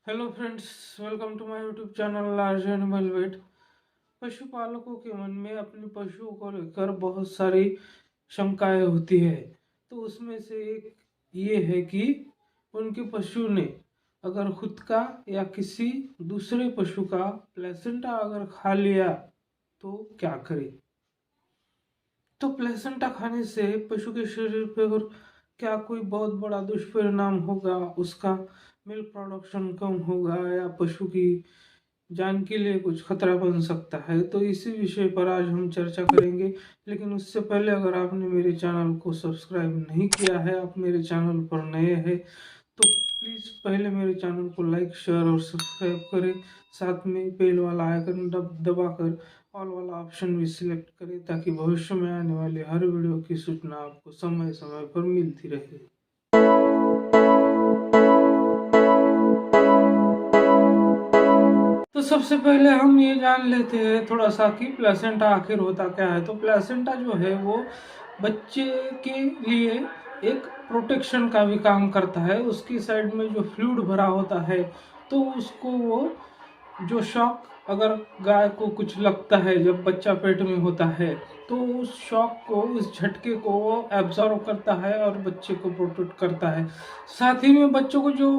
Hello friends, welcome to my YouTube channel large animal vet. पशुपालकों के मन में अपने पशुओं को लेकर बहुत सारी शंकाएं होती है। तो उसमें से एक ये है कि उनके पशु ने अगर खुद का या किसी दूसरे पशु का प्लेसेंटा अगर खा लिया तो क्या करे। तो प्लेसेंटा खाने से पशु के शरीर पर क्या कोई बहुत बड़ा दुष्परिणाम होगा, उसका मिल्क प्रोडक्शन कम होगा या पशु की जान के लिए कुछ खतरा बन सकता है। तो इसी विषय पर आज हम चर्चा करेंगे। लेकिन उससे पहले अगर आपने मेरे चैनल को सब्सक्राइब नहीं किया है, आप मेरे चैनल पर नए हैं, तो प्लीज़ पहले मेरे चैनल को लाइक शेयर और सब्सक्राइब करें। साथ में बेल वाला आइकन दबाकर ऑल वाला ऑप्शन भी सिलेक्ट करें ताकि भविष्य में आने वाले हर वीडियो की सूचना आपको समय समय पर मिलती रहे। तो सबसे पहले हम ये जान लेते हैं थोड़ा सा कि प्लेसेंटा आखिर होता क्या है। तो प्लेसेंटा जो है वो बच्चे के लिए एक प्रोटेक्शन का भी काम करता है। उसकी साइड में जो फ्लूइड भरा होता है तो उसको वो जो शॉक अगर गाय को कुछ लगता है जब बच्चा पेट में होता है तो उस शॉक को, उस झटके को वो एब्जॉर्व करता है और बच्चे को प्रोटेक्ट करता है। साथ ही में बच्चों को जो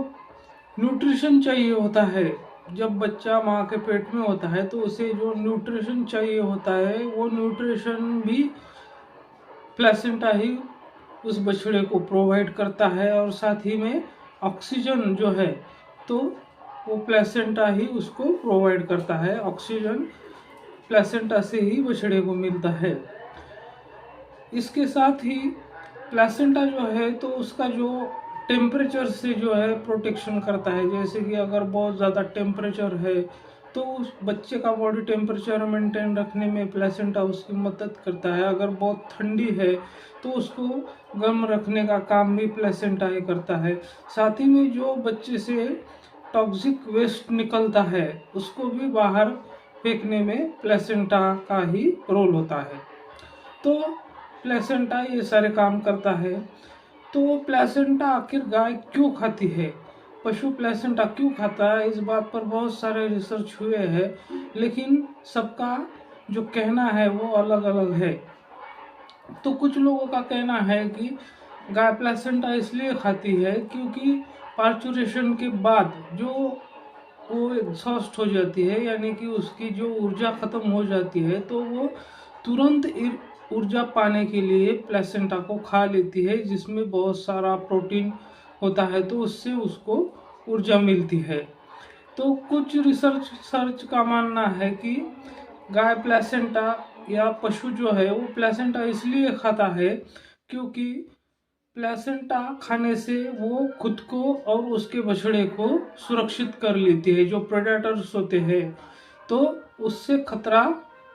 न्यूट्रिशन चाहिए होता है, जब बच्चा माँ के पेट में होता है तो उसे जो न्यूट्रिशन चाहिए होता है वो न्यूट्रिशन भी प्लेसेंटा ही उस बछड़े को प्रोवाइड करता है। और साथ ही में ऑक्सीजन जो है तो वो प्लेसेंटा ही उसको प्रोवाइड करता है। ऑक्सीजन प्लेसेंटा से ही बछड़े को मिलता है। इसके साथ ही प्लेसेंटा जो है तो उसका जो टेम्परेचर से जो है प्रोटेक्शन करता है। जैसे कि अगर बहुत ज़्यादा टेम्परेचर है तो उस बच्चे का बॉडी टेम्परेचर मेंटेन रखने में प्लेसेंटा उसकी मदद करता है। अगर बहुत ठंडी है तो उसको गर्म रखने का काम भी प्लेसेंटा ही करता है। साथ ही में जो बच्चे से टॉक्सिक वेस्ट निकलता है उसको भी बाहर फेंकने में प्लेसेंटा का ही रोल होता है। तो प्लेसेंटा ये सारे काम करता है। तो प्लेसेंटा आखिर गाय क्यों खाती है, पशु प्लेसेंटा क्यों खाता है, इस बात पर बहुत सारे रिसर्च हुए हैं। लेकिन सबका जो कहना है वो अलग अलग है। तो कुछ लोगों का कहना है कि गाय प्लेसेंटा इसलिए खाती है क्योंकि पार्चुरेशन के बाद जो वो एग्जॉस्ट हो जाती है, यानी कि उसकी जो ऊर्जा खत्म हो जाती है, तो वो तुरंत ऊर्जा पाने के लिए प्लेसेंटा को खा लेती है, जिसमें बहुत सारा प्रोटीन होता है, तो उससे उसको ऊर्जा मिलती है। तो कुछ सर्च का मानना है कि गाय प्लेसेंटा या पशु जो है वो प्लेसेंटा इसलिए खाता है क्योंकि प्लेसेंटा खाने से वो खुद को और उसके बछड़े को सुरक्षित कर लेती है। जो प्रेडेटर्स होते हैं तो उससे खतरा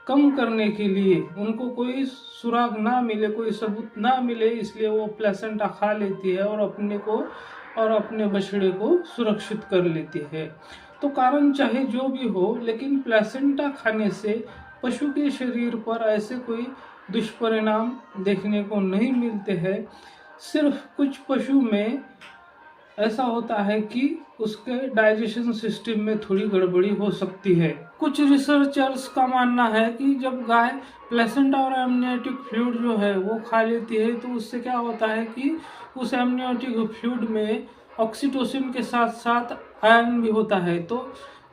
कम करने के लिए, उनको कोई सुराग ना मिले, कोई सबूत ना मिले, इसलिए वो प्लेसेंटा खा लेती है और अपने को और अपने बछड़े को सुरक्षित कर लेती है। तो कारण चाहे जो भी हो, लेकिन प्लेसेंटा खाने से पशु के शरीर पर ऐसे कोई दुष्परिणाम देखने को नहीं मिलते हैं। सिर्फ कुछ पशु में ऐसा होता है कि उसके डाइजेशन सिस्टम में थोड़ी गड़बड़ी हो सकती है। कुछ रिसर्चर्स का मानना है कि जब गाय प्लेसेंटा और एमनियोटिक फ्लूइड जो है वो खा लेती है तो उससे क्या होता है कि उस एमनियोटिक फ्लूइड में ऑक्सीटोसिन के साथ साथ आयरन भी होता है। तो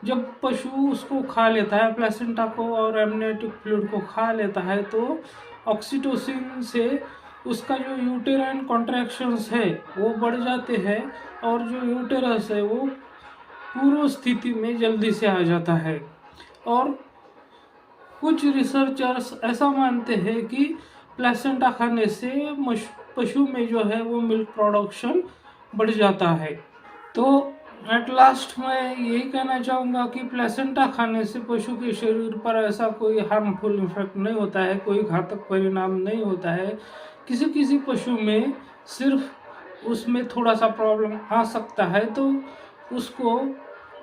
जब पशु उसको खा लेता है, प्लेसेंटा को और एमनियोटिक फ्लूइड को खा लेता है, तो ऑक्सीटोसिन से उसका जो यूटेराइन कॉन्ट्रैक्शंस है वो बढ़ जाते हैं और जो यूटेरस है वो पूर्व स्थिति में जल्दी से आ जाता है। और कुछ रिसर्चर्स ऐसा मानते हैं कि प्लेसेंटा खाने से पशु में जो है वो मिल्क प्रोडक्शन बढ़ जाता है। तो एट लास्ट मैं यही कहना चाहूँगा कि प्लेसेंटा खाने से पशु के शरीर पर ऐसा कोई हार्मफुल इफेक्ट नहीं होता है, कोई घातक परिणाम नहीं होता है। किसी किसी पशु में सिर्फ उसमें थोड़ा सा प्रॉब्लम आ सकता है, तो उसको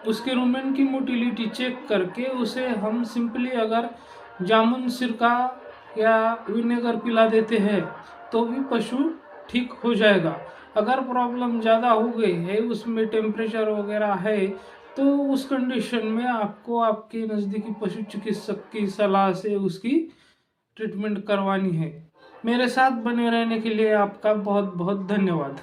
उसके रुमेन की मोटिलिटी चेक करके उसे हम सिंपली अगर जामुन सिरका या विनेगर पिला देते हैं तो भी पशु ठीक हो जाएगा। अगर प्रॉब्लम ज़्यादा हो गई है, उसमें टेम्परेचर वगैरह है तो उस कंडीशन में आपको आपके नज़दीकी पशु चिकित्सक की सलाह से उसकी ट्रीटमेंट करवानी है। मेरे साथ बने रहने के लिए आपका बहुत बहुत धन्यवाद।